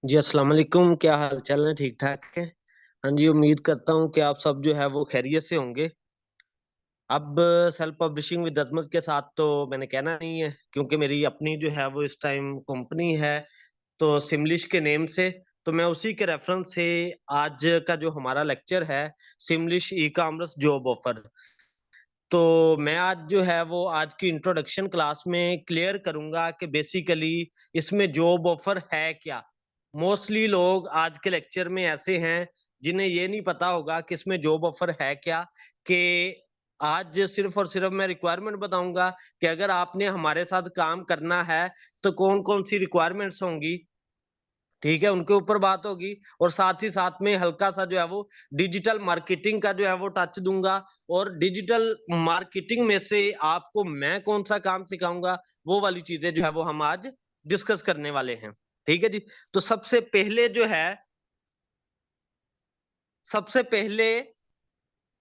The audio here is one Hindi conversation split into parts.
जी अस्सलाम वालेकुम। क्या हाल चाल है? ठीक ठाक है? हाँ जी, उम्मीद करता हूँ कि आप सब जो है वो खैरियत से होंगे। अब सेल्फ पब्लिशिंग विद अजमत के साथ तो मैंने कहना नहीं है, क्योंकि मेरी अपनी जो है वो इस टाइम कंपनी है, तो सिमलिश के नेम से। तो मैं उसी के रेफरेंस से आज का जो हमारा लेक्चर है, सिमलिश ई कॉमर्स जॉब ऑफर, तो मैं आज जो है वो आज की इंट्रोडक्शन क्लास में क्लियर करूंगा कि बेसिकली इसमें जॉब ऑफर है क्या। मोस्टली लोग आज के लेक्चर में ऐसे हैं जिन्हें ये नहीं पता होगा कि इसमें जॉब ऑफर है क्या। कि आज सिर्फ और सिर्फ मैं रिक्वायरमेंट बताऊंगा कि अगर आपने हमारे साथ काम करना है तो कौन कौन सी रिक्वायरमेंट्स होंगी, ठीक है, उनके ऊपर बात होगी। और साथ ही साथ में हल्का सा जो है वो डिजिटल मार्केटिंग का जो है वो टच दूंगा। और डिजिटल मार्केटिंग में से आपको मैं कौन सा काम सिखाऊंगा, वो वाली चीजें जो है वो हम आज डिस्कस करने वाले हैं। ठीक है जी। तो सबसे पहले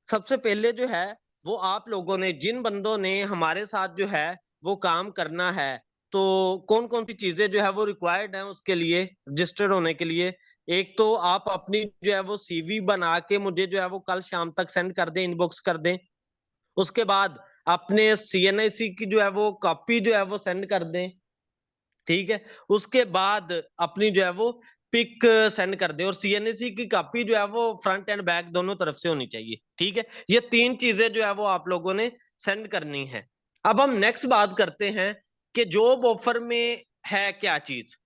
सबसे पहले जो है वो आप लोगों ने, जिन बंदों ने हमारे साथ जो है वो काम करना है, तो कौन कौन सी चीजें जो है वो रिक्वायर्ड है उसके लिए रजिस्टर्ड होने के लिए। एक तो आप अपनी जो है वो सीवी बना के मुझे जो है वो कल शाम तक सेंड कर दें, इनबॉक्स कर दें। उसके बाद अपने सीएनआईसी की जो है वो कॉपी जो है वो सेंड कर दें। ठीक है। उसके बाद अपनी जो है वो पिक सेंड कर दे, और सीएनएसी की कॉपी जो है वो फ्रंट एंड बैक दोनों तरफ से होनी चाहिए। ठीक है। ये तीन चीजें जो है वो आप लोगों ने सेंड करनी है। अब हम नेक्स्ट बात करते हैं कि जॉब ऑफर में है क्या चीज।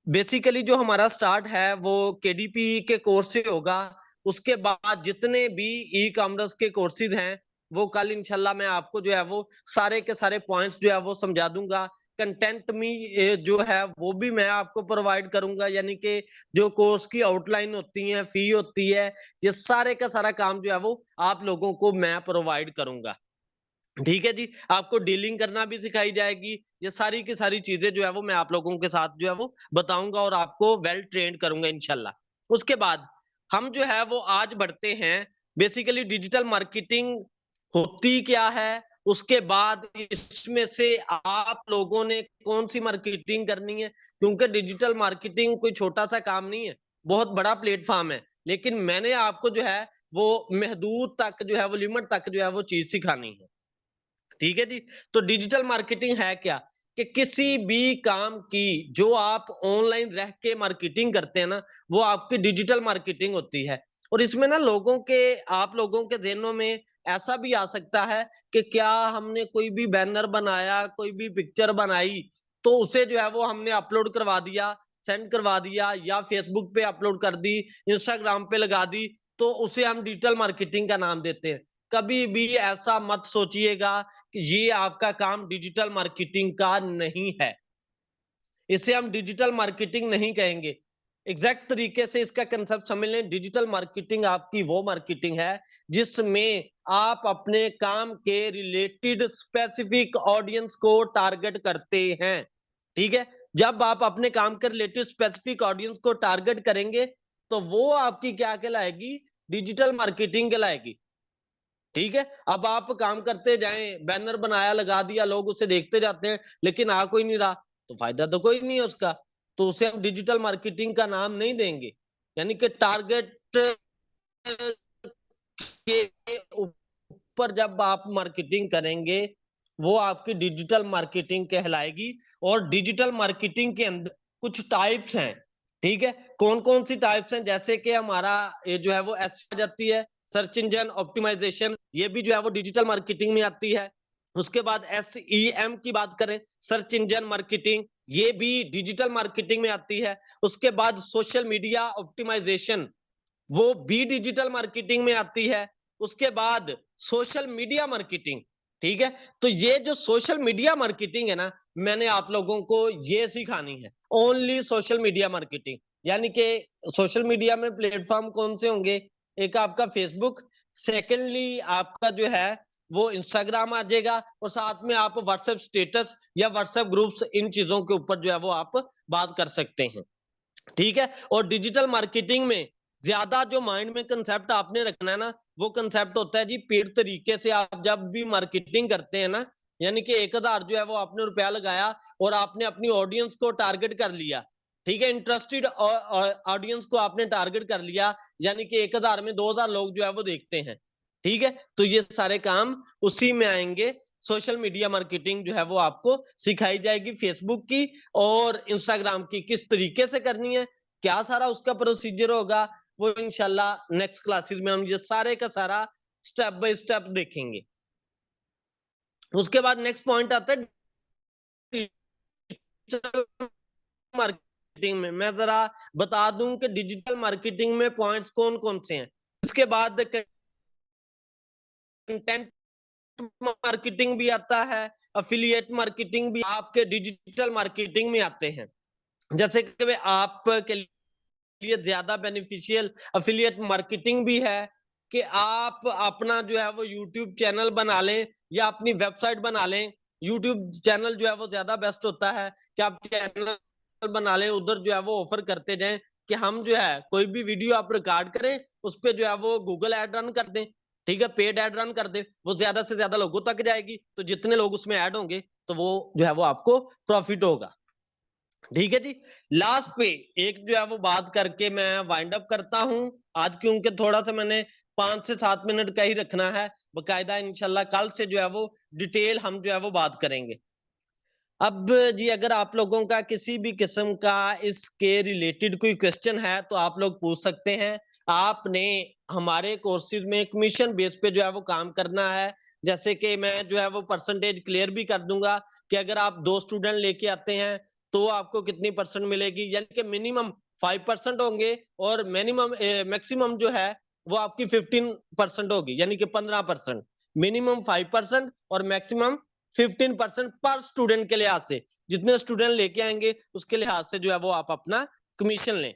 बेसिकली जो हमारा स्टार्ट है वो केडीपी के कोर्स से होगा। उसके बाद जितने भी ई कॉमर्स के कोर्सेज हैं वो कल इंशाल्लाह मैं आपको जो है वो सारे के सारे पॉइंट्स जो है वो समझा दूंगा। कंटेंट में जो है वो भी मैं आपको प्रोवाइड करूंगा, यानी कि जो कोर्स की आउटलाइन होती है, फी होती है, ये सारे का सारा काम जो है वो आप लोगों को मैं प्रोवाइड करूंगा। ठीक है जी। आपको डीलिंग करना भी सिखाई जाएगी। ये सारी की सारी चीजें जो है वो मैं आप लोगों के साथ जो है वो बताऊंगा और आपको वेल ट्रेंड करूंगा इंशाल्लाह। उसके बाद हम जो है वो आज बढ़ते हैं बेसिकली डिजिटल मार्केटिंग होती क्या है। उसके बाद इसमें से आप लोगों ने कौन सी मार्केटिंग करनी है, क्योंकि डिजिटल मार्केटिंग कोई छोटा सा काम नहीं है, बहुत बड़ा प्लेटफॉर्म है। लेकिन मैंने आपको जो है वो महदूद तक जो है वो लिमिट तक जो है वो चीज सिखानी है। ठीक है जी। तो डिजिटल मार्केटिंग है क्या, कि किसी भी काम की जो आप ऑनलाइन रह के मार्केटिंग करते हैं ना, वो आपकी डिजिटल मार्केटिंग होती है। और इसमें ना आप लोगों के ज़हनों में ऐसा भी आ सकता है कि क्या हमने कोई भी बैनर बनाया, कोई भी पिक्चर बनाई, तो उसे जो है वो हमने अपलोड करवा दिया, सेंड करवा दिया, या फेसबुक पे अपलोड कर दी, इंस्टाग्राम पे लगा दी, तो उसे हम डिजिटल मार्केटिंग का नाम देते हैं। कभी भी ऐसा मत सोचिएगा कि ये आपका काम डिजिटल मार्केटिंग का नहीं है। इसे हम डिजिटल मार्केटिंग नहीं कहेंगे। एग्जैक्ट तरीके से इसका कंसेप्ट समझ लें। डिजिटल मार्केटिंग आपकी वो मार्केटिंग है जिसमें आप अपने काम के रिलेटेड स्पेसिफिक ऑडियंस को टारगेट करते हैं। ठीक है। जब आप अपने काम के रिलेटेड स्पेसिफिक ऑडियंस को टारगेट करेंगे तो वो आपकी क्या कहलाएगी, डिजिटल मार्केटिंग कहलाएगी। ठीक है। अब आप काम करते जाएं, बैनर बनाया, लगा दिया, लोग उसे देखते जाते हैं, लेकिन आ कोई नहीं रहा, तो फायदा तो कोई नहीं है उसका। तो उसे हम डिजिटल मार्केटिंग का नाम नहीं देंगे। यानी कि टारगेट के ऊपर जब आप मार्केटिंग करेंगे वो आपकी डिजिटल मार्केटिंग कहलाएगी। और डिजिटल मार्केटिंग के अंदर कुछ टाइप्स हैं। ठीक है। कौन कौन सी टाइप्स हैं, जैसे कि हमारा ये जो है वो एस आ जाती है, सर्च इंजन ऑप्टिमाइजेशन, ये भी जो है वो डिजिटल मार्केटिंग में आती है। उसके बाद SEM की बात करें, सर्च इंजन मार्केटिंग, ये भी डिजिटल मार्केटिंग में आती है। उसके बाद सोशल मीडिया ऑप्टिमाइजेशन, वो भी डिजिटल मार्केटिंग में आती है। उसके बाद सोशल मीडिया मार्केटिंग। ठीक है। तो ये जो सोशल मीडिया मार्केटिंग है ना, मैंने आप लोगों को ये सिखानी है, ओनली सोशल मीडिया मार्केटिंग। यानी कि सोशल मीडिया में प्लेटफॉर्म कौन से होंगे, एक आपका फेसबुक, सेकेंडली आपका जो है वो इंस्टाग्राम आ जाएगा, और साथ में आप व्हाट्सएप स्टेटस या व्हाट्सएप ग्रुप्स, इन चीजों के ऊपर जो है वो आप बात कर सकते हैं। ठीक है। और डिजिटल मार्केटिंग में ज्यादा जो माइंड में कंसेप्ट आपने रखना है ना, वो कंसेप्ट होता है जी पेड तरीके से आप जब भी मार्केटिंग करते हैं ना, यानी कि 1000 जो है वो आपने रुपया लगाया और आपने अपनी ऑडियंस को टारगेट कर लिया। ठीक है, इंटरेस्टेड ऑडियंस को आपने टारगेट कर लिया, यानी कि 1000 में 2000 लोग जो है वो देखते हैं। ठीक है, तो ये सारे काम उसी में आएंगे। सोशल मीडिया मार्केटिंग जो है वो आपको सिखाई जाएगी, फेसबुक की और इंस्टाग्राम की किस तरीके से करनी है, क्या सारा उसका प्रोसीजर होगा, वो इंशाल्लाह नेक्स्ट क्लासेस में हम ये सारे का सारा स्टेप बाय स्टेप देखेंगे। उसके बाद नेक्स्ट पॉइंट आता है डिजिटल मार्केटिंग में। मैं जरा बता दूं कि डिजिटल मार्केटिंग में पॉइंट्स कौन कौन से हैं। इसके बाद कंटेंट मार्केटिंग भी आता है, अफिलिएट मार्केटिंग भी आपके डिजिटल मार्केटिंग में आते हैं। जैसे कि आपके लिए ज्यादा बेनिफिशियल अफिलिएट मार्केटिंग भी है कि आप अपना जो है वो यूट्यूब चैनल बना लें या अपनी वेबसाइट बना लें। यूट्यूब चैनल जो है वो ज्यादा बेस्ट होता है कि आप चैनल बना लें, उधर जो है वो ऑफर करते जाएं कि हम जो है कोई भी वीडियो आप रिकॉर्ड करें, उस पर जो है वो गूगल ऐड रन कर दें। ठीक है, पेड ऐड रन कर दे, वो ज्यादा से ज्यादा लोगों तक जाएगी, तो जितने लोग उसमें ऐड होंगे तो वो जो है वो आपको प्रॉफिट होगा। ठीक है जी, लास्ट पे एक जो है वो बात करके मैं वाइंड अप करता हूं आज, क्योंकि थोड़ा सा मैंने 5 से 7 मिनट का ही रखना है, बकायदा इंशाल्लाह कल से जो है वो डिटेल हम जो है वो बात करेंगे। अब जी, अगर आप लोगों का किसी भी किस्म का इसके रिलेटेड कोई क्वेश्चन है तो आप लोग पूछ सकते हैं। आपने हमारे कोर्सेज में कमीशन बेस पे जो है वो काम करना है। जैसे कि मैं जो है वो परसेंटेज क्लियर भी कर दूंगा कि अगर आप 2 स्टूडेंट लेके आते हैं तो आपको कितनी परसेंट मिलेगी, यानी कि मिनिमम 5% होंगे और मिनिमम मैक्सिमम जो है वो आपकी 15% होगी, यानी कि 15%। मिनिमम 5% और मैक्सिमम 15% पर स्टूडेंट के लिहाज से, जितने स्टूडेंट लेके आएंगे उसके लिहाज से जो है वो आप अपना कमीशन लें।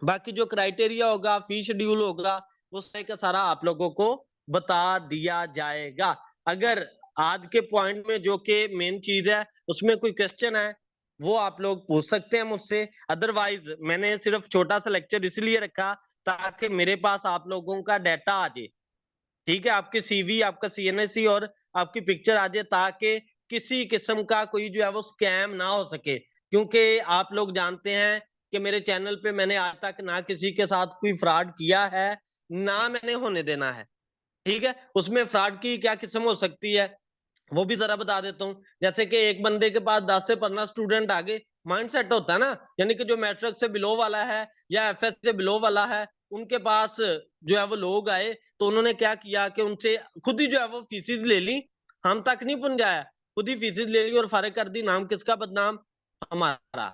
बाकी जो क्राइटेरिया होगा, फी शेड्यूल होगा, वो सारे का सारा आप लोगों को बता दिया जाएगा। अगर आज के पॉइंट में जो कि मेन चीज है उसमें कोई क्वेश्चन है वो आप लोग पूछ सकते हैं मुझसे। अदरवाइज मैंने सिर्फ छोटा सा लेक्चर इसलिए रखा ताकि मेरे पास आप लोगों का डाटा आ जाए। ठीक है, आपके सीवी, आपका सीएनएससी और आपकी पिक्चर आ जाए, ताकि किसी किस्म का कोई जो है वो स्कैम ना हो सके। क्योंकि आप लोग जानते हैं कि मेरे चैनल पे मैंने आज तक ना किसी के साथ कोई फ्रॉड किया है, ना मैंने होने देना है। ठीक है, उसमें फ्रॉड की क्या किस्म हो सकती है वो भी जरा बता देता हूँ। जैसे कि एक बंदे के पास 10 से 15 स्टूडेंट आगे, माइंड सेट होता है ना, यानी कि जो मैट्रिक से बिलो वाला है या एफएस से बिलो वाला है, उनके पास जो है वो लोग आए तो उन्होंने क्या किया कि उनसे खुद ही जो है वो फीसिस ले ली, हम तक नहीं पहुंचाया, खुद ही फीसिस ले ली और फारिग कर दी। नाम किसका बदनाम? हमारा।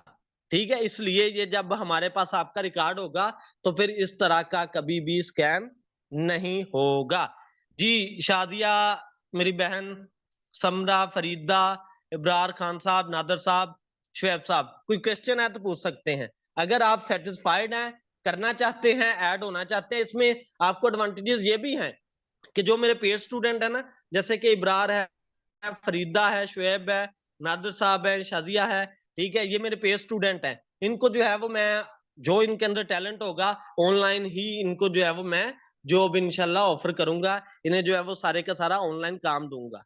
ठीक है, इसलिए ये जब हमारे पास आपका रिकॉर्ड होगा तो फिर इस तरह का कभी भी स्कैम नहीं होगा। जी, शादिया मेरी बहन, समरा, फरीदा, इब्रार खान साहब, नादर साहब, शुएब साहब, कोई क्वेश्चन है तो पूछ सकते हैं। अगर आप सेटिस्फाइड हैं, करना चाहते हैं, ऐड होना चाहते हैं, इसमें आपको एडवांटेजेस ये भी हैं कि जो मेरे पेड स्टूडेंट है ना, जैसे कि इब्रार है, फरीदा है, शुएब है, नादर साहब है, शाजिया है, ठीक है, ये मेरे पेड स्टूडेंट हैं। इनको जो है वो मैं, जो इनके अंदर टैलेंट होगा, ऑनलाइन ही इनको जो है वो मैं जॉब इंशाल्लाह ऑफर करूंगा। इन्हें जो है वो सारे का सारा ऑनलाइन काम दूंगा।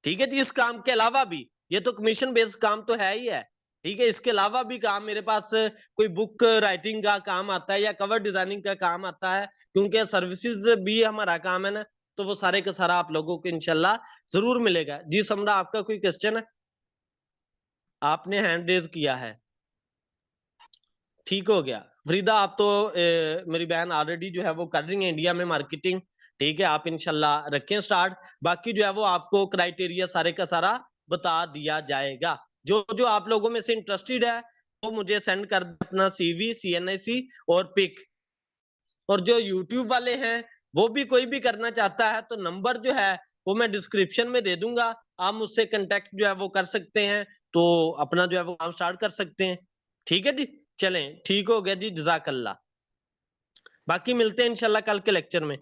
ठीक है जी, इस काम के अलावा भी, ये तो कमीशन बेस्ड काम तो है ही है। ठीक है, इसके अलावा भी काम मेरे पास कोई बुक राइटिंग का काम आता है या कवर डिजाइनिंग का काम आता है, क्योंकि सर्विसेज भी हमारा काम है ना, तो वो सारे का सारा आप लोगों को इंशाल्लाह जरूर मिलेगा। जी समरा, आपका कोई क्वेश्चन है? आपने हैंड रेज किया है, ठीक हो गया। फरीदा, आप तो मेरी बहन ऑलरेडी जो है वो कर रही है इंडिया में मार्केटिंग। ठीक है, आप इंशाल्लाह रखें स्टार्ट। बाकी जो है वो आपको क्राइटेरिया सारे का सारा बता दिया जाएगा। जो जो आप लोगों में से इंटरेस्टेड है वो मुझे सेंड कर दे अपना सीवी, सीएनआईसी और पिक। और जो यूट्यूब वाले हैं वो भी कोई भी करना चाहता है तो नंबर जो है वो मैं डिस्क्रिप्शन में दे दूंगा, आप मुझसे कांटेक्ट जो है वो कर सकते हैं, तो अपना जो है वो काम स्टार्ट कर सकते हैं। ठीक है जी, चलें, ठीक हो गया जी, जजाकल्ला। बाकी मिलते हैं इंशाल्लाह कल के लेक्चर में।